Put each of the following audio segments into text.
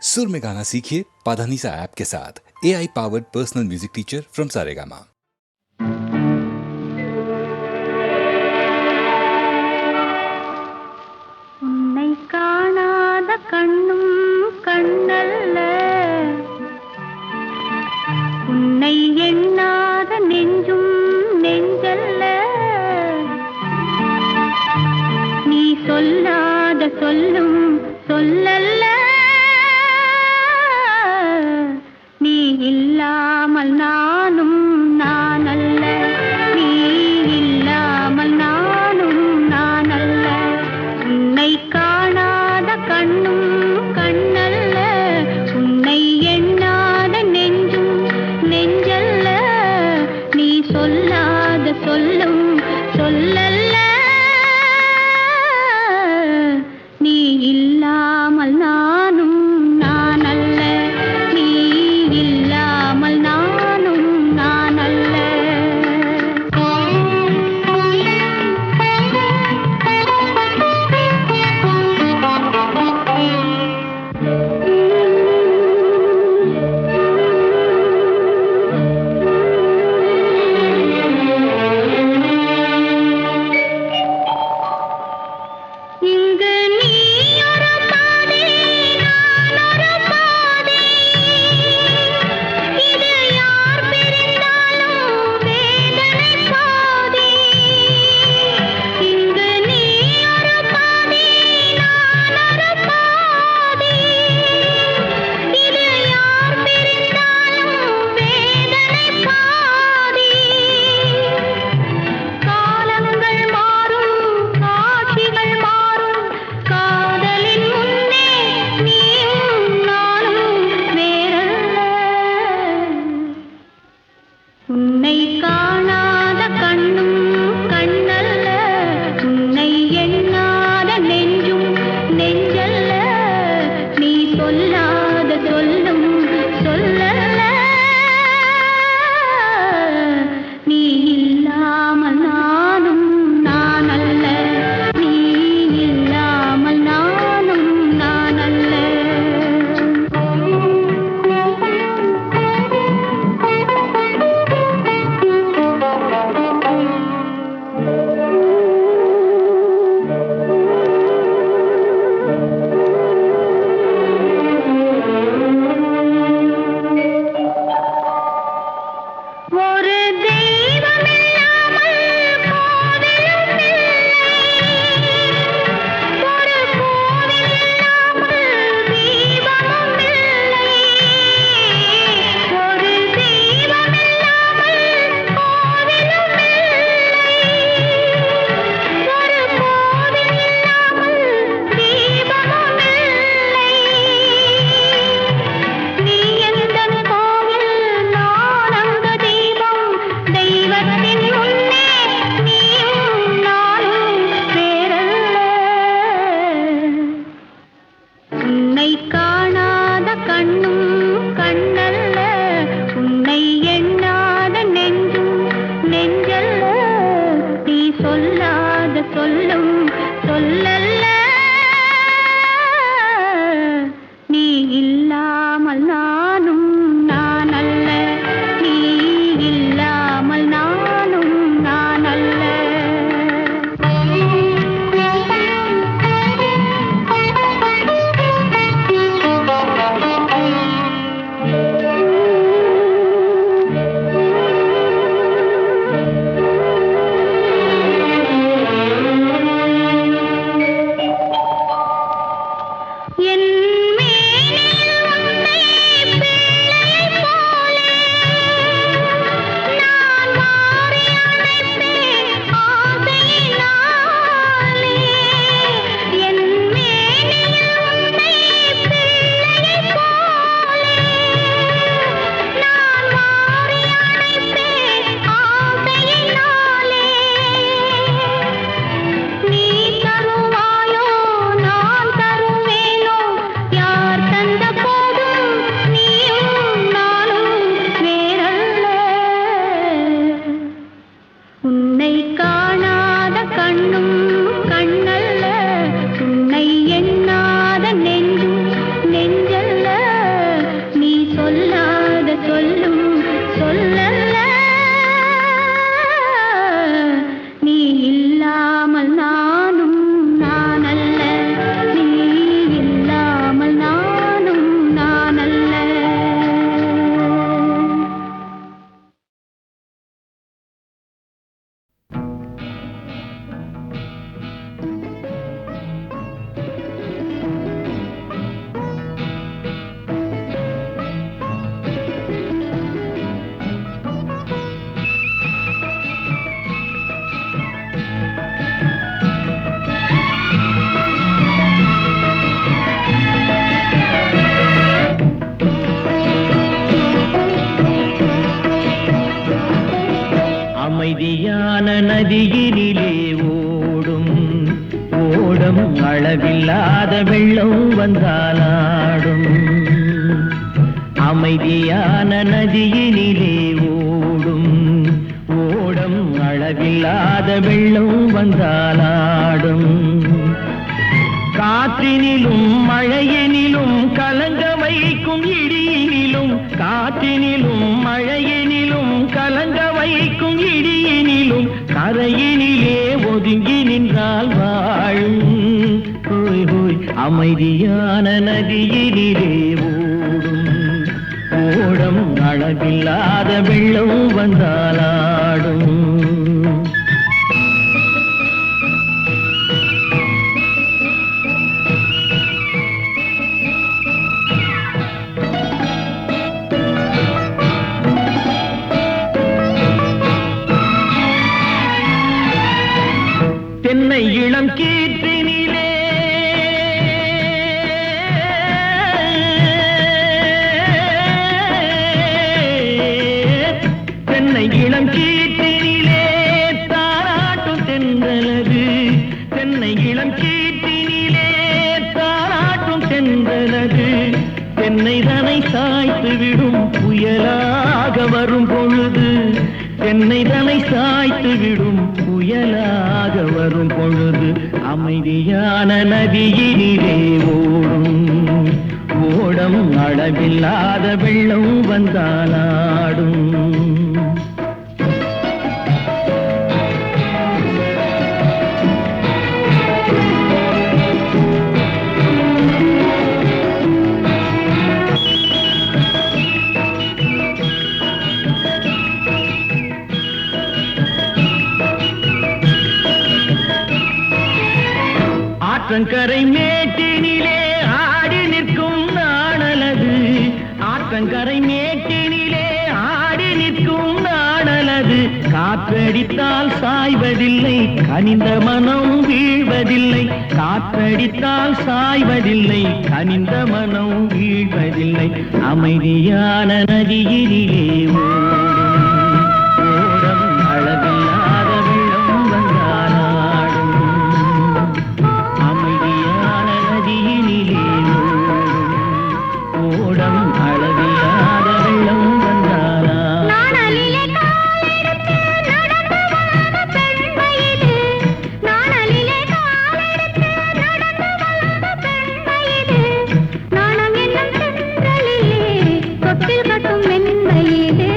सुर में गाना सीखिए पाधानीसा ऐप के साथ। AI powered personal music teacher from Saregama. உன்னை காணாத கண்ணும் கண்ணல்ல, உன்னை எண்ணாத நெஞ்சும் நெஞ்சல்ல, நீ சொல்லாத சொல்லும் சொல்லல்ல, நீ இல்லாமல் நானும் நானல்ல, நீ இல்லாமல் நானும் நானல்ல. உன்னை காணாத கண்ணும் கண்ணல்ல, உன்னை எண்ணாத நெஞ்சும் நெஞ்சல்ல, நீ சொல்லாத சொல்லும் சொல்லல்ல, நீ இல்லாமல் நானும் நானல்ல, நீ இல்லாமல் நானும் நானல்ல. இங்கு நீ ஒரு பாதி, நான் ஒரு பாதி, இது யார் பிரிந்தாலும் வேதனை பாதி. இங்கு நீ ஒரு பாதி, நான் ஒரு பாதி, இது யார் பிரிந்தாலும் வேதனை பாதி. காலங்கள் மாறும், காட்சிகள் மாறும், காதலின் முன்னே நீயும் நானும் வேறல்ல. உன்னை காணாத கண்ணும் கண்ணல்ல, உன்னை எண்ணாத நெஞ்சும் நெஞ்சல்ல, நீ சொல்லாத சொல்லும் சொல்லல்ல, நீ இல்லாமல் நானும் நானல்ல, நீ இல்லாமல் நானும் நானல்ல. ஒரு தெய்வம் இல்லாமல் கோவிலும் இல்லை, ஒரு கோவில் இல்லாமல் தீபமும் இல்லை, ஒரு தெய்வம் இல்லாமல் கோவிலும் இல்லை, ஒரு கோவில் இல்லாமல் தீபமும் இல்லை. நீ எந்தன் கோவில், நான் அங்க தீபம், தெய்வத்தின் முன்னே நீயும் நானும் வேறல்ல. உன்னை காணாத கண்ணும் கண்ணல்ல, உன்னை எண்ணாத நெஞ்சும் நெஞ்சல்ல, நீ சொல்லாத சொல்லும் சொல்லல்ல, நீ இல்லாமல் நானும் நானல்ல, நீ இல்லாமல் நானும் நானல்ல. நதியினிலே ஓடும் ஓடம் அளவில்லாத வெள்ளம் வந்தாலாடும். அமைதியான நதியினிலே ஓடும் ஓடம் அளவில்லாத வெள்ளம் வந்தாலாடும். காற்றினிலும் மழையினிலும் கலங்க வைக்கும் இடியினிலும், காற்றினிலும் மழையினிலும் கலங்க வைக்கும் இடியினிலும் கரையினிலே ஒதுங்கி நின்றால் வாழும். ஹோய் ஹோய் அமைதியான நதியினிலே ஓடும் ஓடம் அளவில்லாத வெள்ளம் வந்தாலாடும். தென்னை இளம் கீற்றினிலே தென்னை இளம் கீற்றினிலே தாராட்டும் தென்றலது. தென்னை இளம் கீற்றினிலே தாராட்டும் தென்றலது. தென்னை தனை சாய்த்து விடும் புயலாக வரும் பொழுது, தென்னை தனை சாய்த்து விடும் புயலாக வரும் பொழுது அமைதியான நதியினிலே ஓடும் ஓடம் அளவில்லாத வெள்ளம் வந்தாலாடும். ஆற்றங்கரை மேட்டினிலே ஆடி நிற்கும் நாணலது. ஆற்றங்கரை மேட்டினிலே ஆடி நிற்கும் நாணலது. காற்றடித்தால் சாய்வதில்லை, கனிந்த மனம் வீழ்வதில்லை. காற்றடித்தால் சாய்வதில்லை, கனிந்த மனம் வீழ்வதில்லை. அமைதியான நதியினிலே ஓடும் அளவில்லாத வெள்ளம் வந்தாலாடும். அமைதியான நதியினிலே ஓடம் அளவில்லாத வெள்ளம் வந்தாலாடும். நாணலிலே காலெடுத்து நடந்து வந்த பெண்மையிது, நாணலிலே காலெடுத்து நடந்து வந்த பெண்மையிது. நாணம் என்னும் தென்றலிலே தொட்டில் கட்டும் மென்மையிது,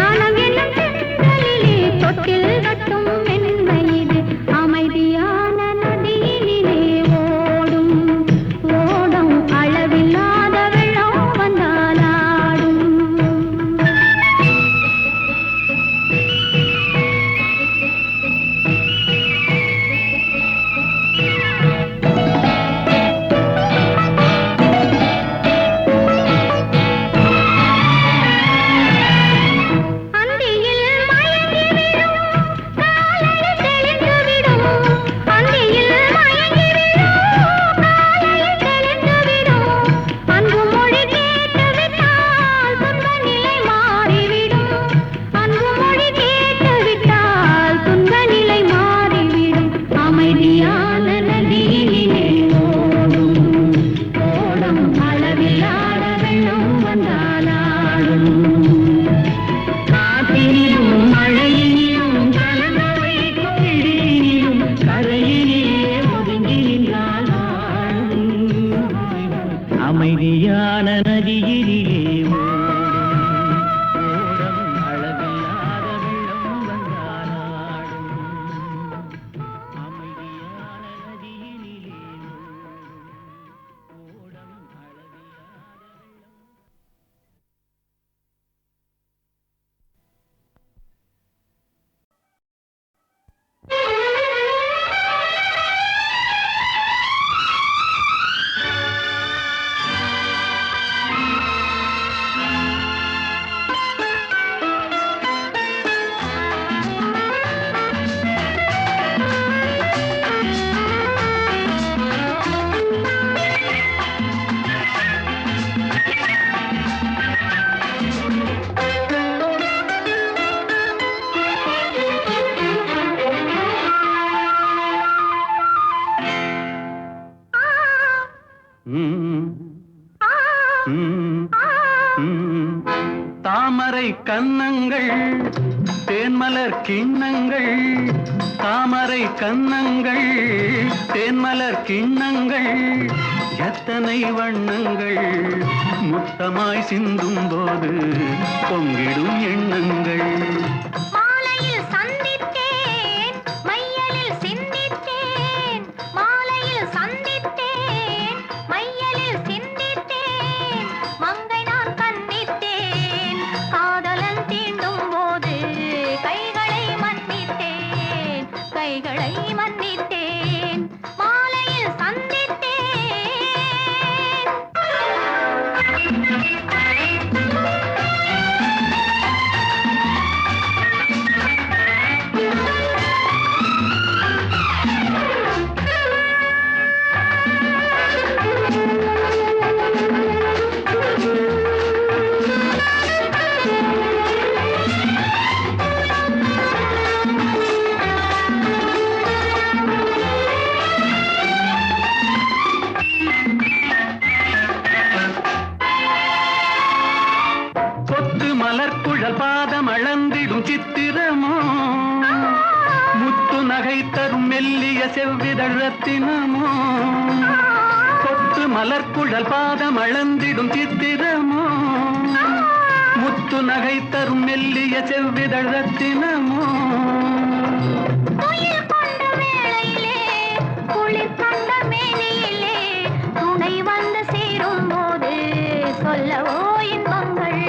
நாணம் என்னும் தென்றலிலே தொட்டில் கட்டும் மென்மையிது. அமைதியான நதியினிலே ஓடும் ஓடம் அளவில்லாத வெள்ளம் வந்தாலாடும். அந்தியில் மயங்கிவிடும் காலை தெளிந்துவிடும், அந்தியில் மயங்கிவிடும் காலை தெளிந்துவிடும். அன்பு மொழி கேட்டுவிட்டால் துன்ப நிலை மாறிவிடும், அன்பு மொழி கேட்டுவிட்டால் துன்ப நிலை மாறிவிடும். அமைதியான நதியினிலே ஓடும் ஓடம் அளவில்லாத வெள்ளம் வந்தாலாடும். காற்றினிலும் மழையினிலும் கலங்க வைக்கும் இடியினிலும் கரையினிலே ஒதுங்கி நின்றால் வாழும். அமைதியான நதியினிலே ஓடம் அளவில்லாத வெள்ளம் வந்தாலாடும். அமைதியான நதியினிலே ஓடம் அளவில்லாத வெள்ளம். ம், ம். தாமரை கன்னங்கள் தேன்மலர் கிண்ணங்கள், தாமரை கன்னங்கள் தேன்மலர் கிண்ணங்கள், எத்தனை வண்ணங்கள் முத்தமாய் சிந்தும் போது பொங்கிடும் எண்ணங்கள். மாலையில் சந்தித்தேன் மையலில் சிந்தித்தேன், மாலையில் சந்தித்தேன் மையலில் சிந்தித்தேன், மங்கை நான் கண்ணித்தேன் காதலன் தீண்டும் போது கைகளை மன்னித்தேன், கைகளை மன்னித்தேன், மாலையில் சந்தித்தேன். கொத்து மலர்குழல் பாதம் அளந்திடும் சித்திரமோ, முத்து நகை தரும் மெல்லிய செவ்விதழ் ரத்தினமோ. கொத்து மலர்குழல் பாதம் அளந்திடும் சித்திரமோ, முத்து நகை தரும் மெல்லிய செவ்விதழ் ரத்தினமோ. துயில் கொண்ட வேளையிலே குளிர் கண்ட மேனியிலே துணை வந்து சேரும் போது சொல்லவோ இன்பங்கள்.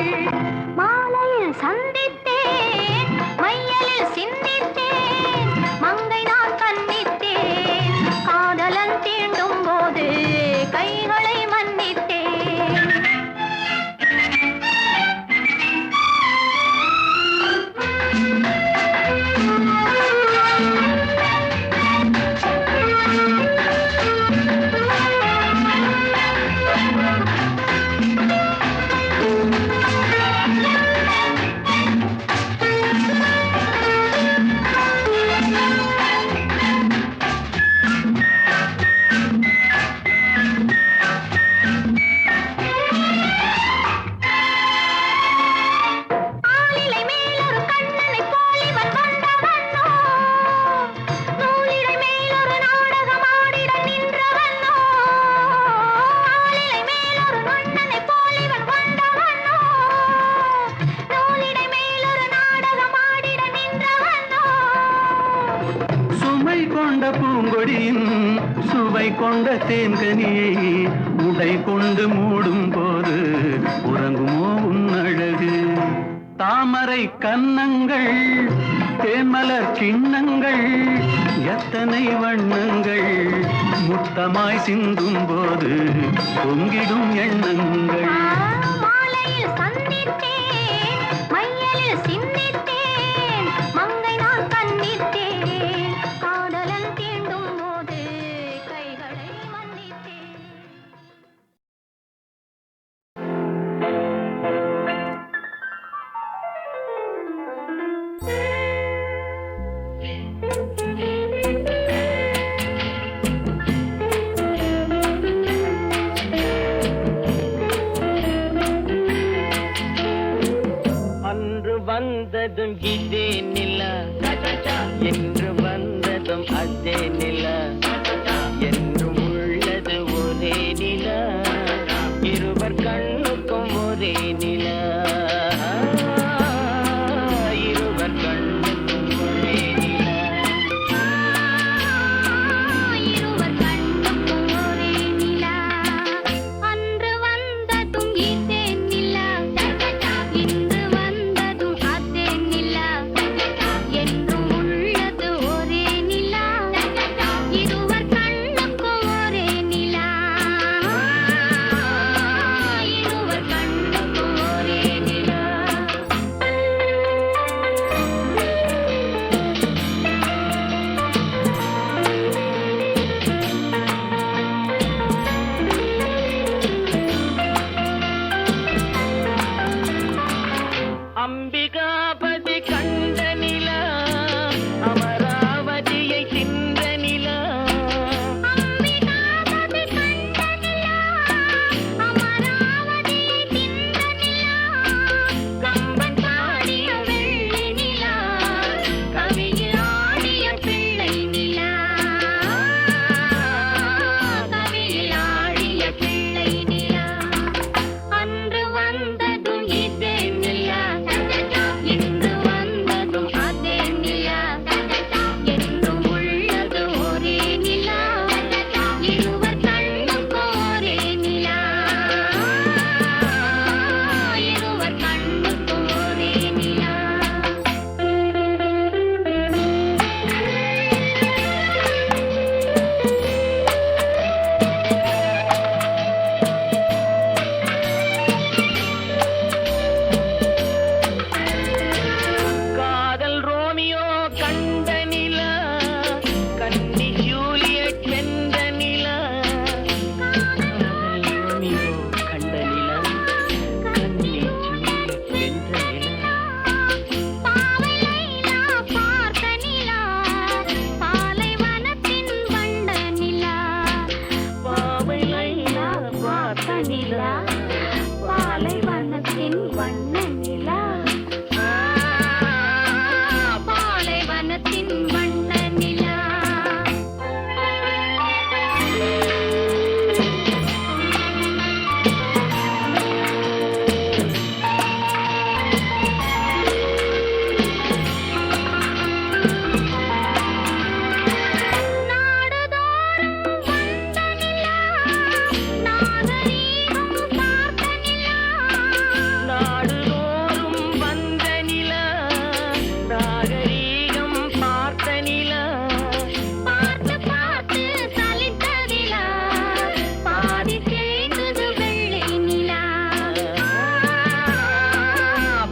மாலையில் சந்தித்தேன் மையலில் சிந்தித்தேன், மங்கை நான் கண்ணித்தேன் காதலன் தீண்டும் போது கைகளை மன்னித்தேன். ஆலிலை மேலொரு கண்ணனைப் போல் இவன் வந்தவனோ, நூலிழை மேலொரு நாடகம் ஆடிட நின்றவனோ. ஆலிலை மேலொரு கண்ணனைப் போல் இவன் வந்தவனோ, நூலிழை மேலொரு நாடகம் ஆடிட நின்றவனோ. சுமை கொண்ட பூங்கொடியின் சுவை கொண்ட தேன்கனியை உடை கொண்டு மூடும் போது உறங்குமோ உன் அழகு. தாமரை கன்னங்கள் தேன்மலர் கிண்ணங்கள், எத்தனை வண்ணங்கள் முத்தமாய் சிந்தும் போது பொங்கிடும் எண்ணங்கள். மாலையில் சந்தித்தேன் மையலில் சிந்தித்தேன், மங்கை நான் கண்ணித்தேன் காதலன் தீண்டும் போது கைகளை மன்னித்தேன். அன்று வந்ததும் இதே நிலா, என்று வந்ததும் அதே நிலா, என்றும் உள்ளது ஒரே நிலா, இருவர் கண்ணுக்கும் ஒரே நிலா, இருவர் கண்ணுக்கும் ஒரே நிலா. இருவர் கண்ணுக்கும் ஒரே நிலா, அன்று வந்ததும் இதே நிலா, இன்று வந்ததும் அதே நிலா, என்றும் உள்ளது ஒரே நிலா, இருவர் கண்ணுக்கும் ஒரே நிலா, இருவர் கண்ணுக்கும் ஒரே நிலா. பாலைவனத்தின் வண்ண நிலா பாலைவனத்தின் வண்ண நிலா நாடுதோறும் வந்த நிலா நாகரீகம் பார்த்த நிலா பார்த்து பார்த்து சலித்ததிலா பாதி தேய்ந்தது வெள்ளை நிலா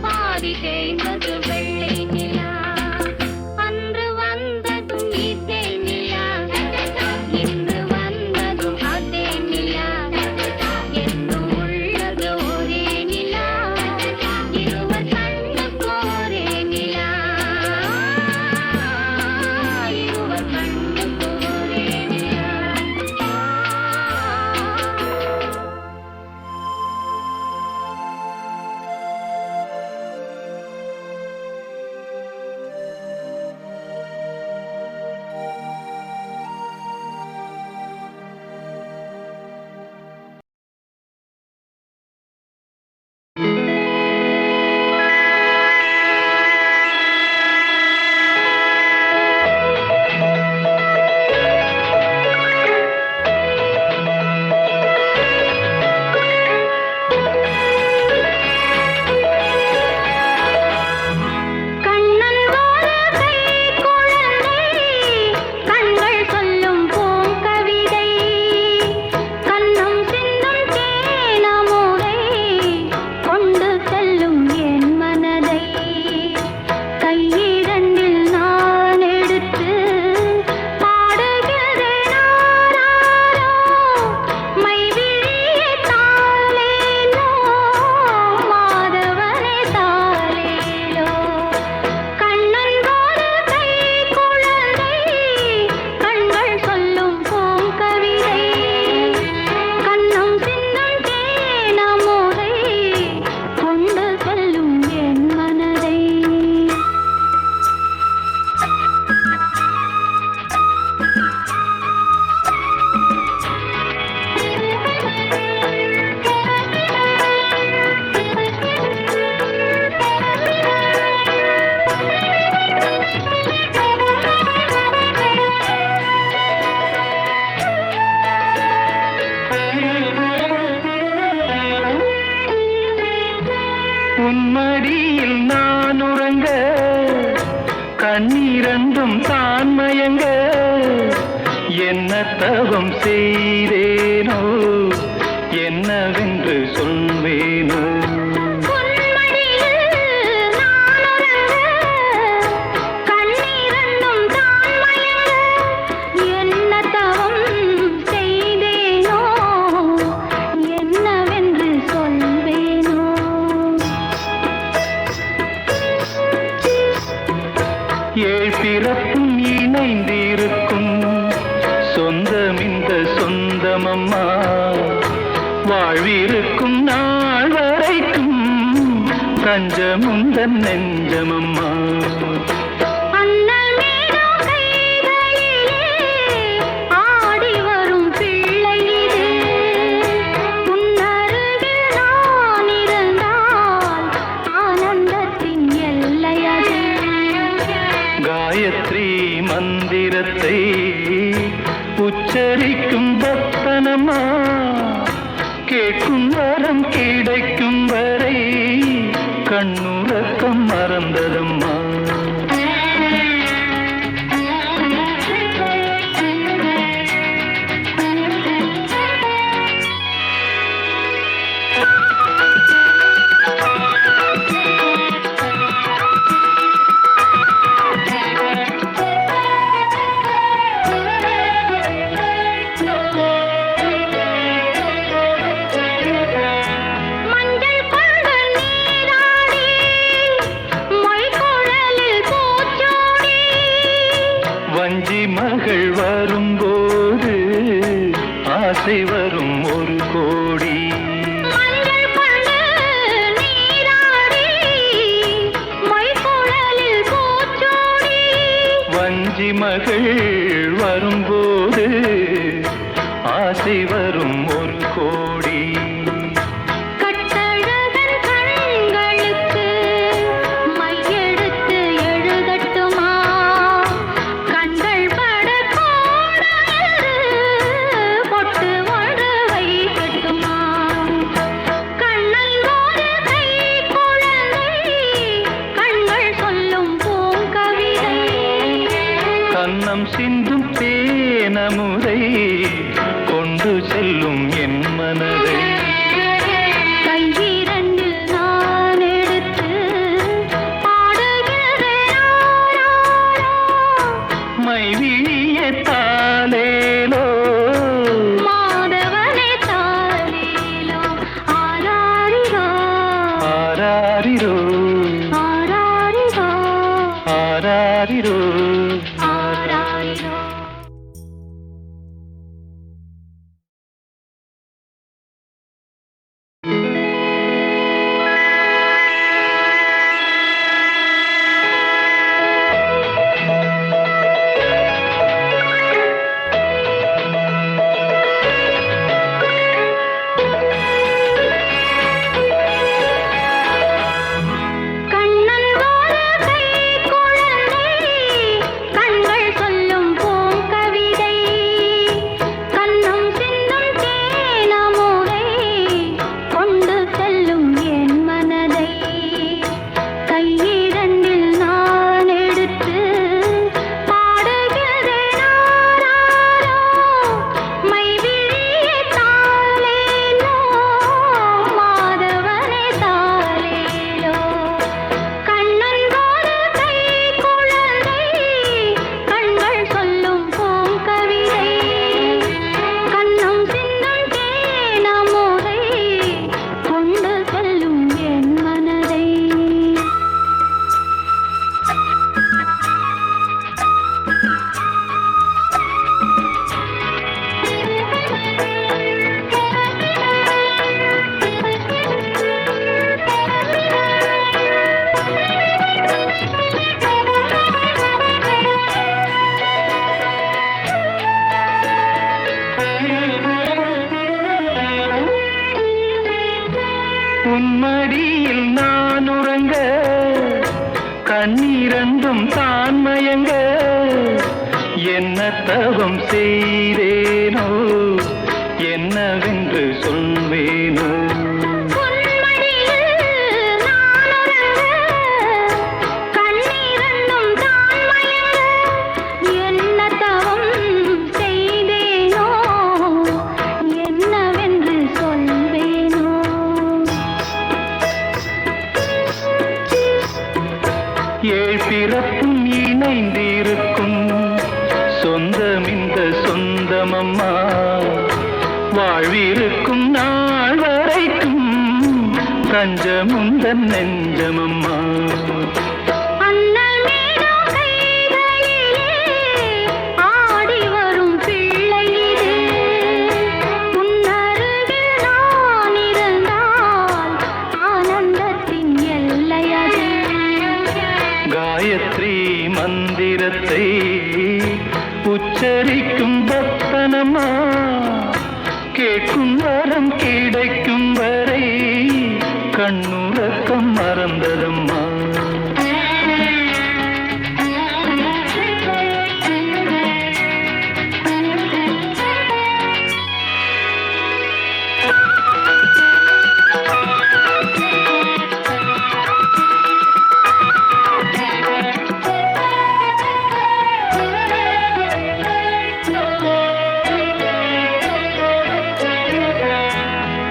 பாதி தேய்ந்தது வெள்ளை நிலா அன்று வந்ததும் இதே நிலா இன்று வந்ததும் அதே நிலா என்றும் உள்ளது ஒரே நிலா இருவர் கண்ணுக்கு ஒரே நிலா இருவர் கண்ணுக்கு ஒரே நிலா கண்ணன் ஒரு கை குழந்தை கண்கள் சொல்லும் பூங்கவிதை கண்ணம் சிந்தும் தேனமுதை கொண்டு செல்லும் என் மனதை கையிரண்டில் நான் எடுத்து பாடுகிறேன் ஆராரோ மைவிழியே தாலேலோ மாதவனே தாலேலோ கண்ணன் ஒரு கை குழந்தை கண்கள் சொல்லும் பூங்கவிதை கண்ணம் சிந்தும் தேனமுதை கொண்டு செல்லும் என் மனதை உன்மடியில் நான் உறங்க கண்ணீரண்டும் தான் மயங்க என்ன தவம் செய்தேனோ என்னவென்று சொல்வேனோ உன்மடியில் நான் உறங்க கண்ணீரண்டும் தான் மயங்க என்ன தவம் செய்தேனோ என்னவென்று சொல்வேனோ ஏழ் பிறப்பும் இணைந்திருக்கும் சொந்தம் இந்த சொந்தமம்மா வாழ்விருக்கும் நாள் வரைக்கும் தஞ்சமுந்தன் நெஞ்சமம்மா அண்ணல் மீதும் கைகளிலே ஆடி வரும் பிள்ளை இது உன்னருகில் நான் இருந்தால் ஆனந்தத்தின் எல்லை அது காயத்ரி மந்திரத்தை உச்சரிக்கும் பக்தனம்மா கேட்கும் வரம் கிடைக்கும் வரை கண்ணுறக்கம் மறந்ததம்மா மஞ்சள் கொண்டு நீராடி மகள் வரும்போது ஆசை வரும் ஒரு கோடி. கட்டழகன் கண்களுக்கு மையெடுத்து எழுதட்டுமா? கண்கள் பட கோடாறு பொட்டு ஒன்று வைக்கட்டுமா? கண்ணல் ஒரு கை குழந்தை கண்கள் சொல்லும் பூங்கவிதை. கன்னம் சிந்தும் தேனமுதை கொண்டு செல்லும் என் மனதை. கையிரண்டில் நான் எடுத்து பாடுகிறேன் மைவிழிய தாலேலோ மாதவனே தாலேலோ. ஆராரிரோ ஆராரிரோ ஆராரிரோ ஆராரிரோ. ஆராரிரோ. கண்ணன் ஒரு கை குழந்தை கண்கள் சொல்லும் பூங்கவிதை. கண்ணம் சிந்தும் தேனமுதை கொண்டு செல்லும் என் மனதை. கையிரண்டில் நான் எடுத்து பாடுகிறேன் ஆராரோ. மைவிழியே தாலேலோ மாதவனே தாலேலோ. கண்ணன் ஒரு கை குழந்தை கண்கள் சொல்லும் பூங்கவிதை. கண்ணம் சிந்தும் தேனமுதை கொண்டு செல்லும் என் மனதை. உன்மடியில் நான் உறங்க கண்ணீரண்டும் தான் மயங்க என்ன தவம் செய்தேனோ என்னவென்று சொல்வேனோ. பொன்மடியில் நான் உறங்க கண்ணீரண்டும் தான் மயங்க என்ன தவம் செய்தேனோ என்னவென்று சொல்வேனோ. ஏழ் பிறப்பும் இணைந்திருக்கும் சொந்தம் இந்த சொந்தமம்மா. வாழ்விருக்கும் நாள் வரைக்கும் தஞ்சமுந்தன் நெஞ்சமம்மா. அண்ணல் மீதும் கைகளிலே ஆடி வரும் பிள்ளை இது. உன்னருகில் நான் இருந்தால் ஆனந்தத்தின் எல்லை அது. காயத்ரி மந்திரத்தை உச்சரிக்கும் பக்தனம்மா. கேட்கும் வரம் கிடைக்கும் வரை கண்ணுறக்கம் மறந்ததம்மா.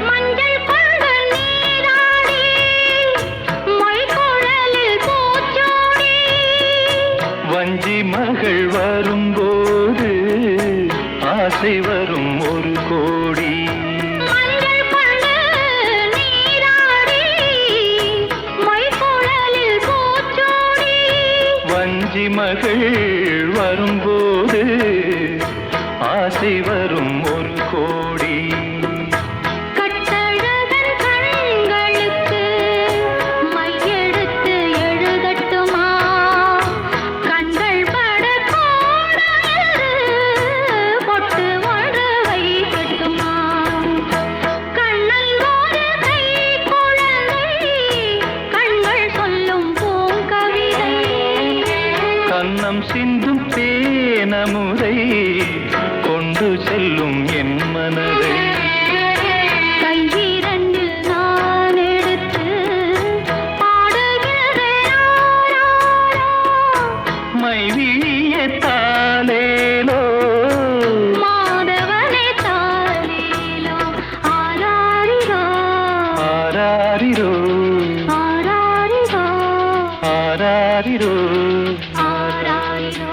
மஞ்சள் கொண்டு நீராடி மொய்குழலில் பூச்சூடி. வஞ்சி மகள் வரும்போது ஆசை வரும் ஒரு கோடி. மஞ்சள் கொண்டு நீராடி மொய்குழலில் பூச்சூடி. வஞ்சி மகள் வரும்போது ஆசை வரும் ஒரு கோடி. கட்டழகன் கண்களுக்கு மையெடுத்து எழுதட்டுமா? கண்கள் பட ஆராரிரோ ஆராரிரோ ஆராரிரோ ஆராரிரோ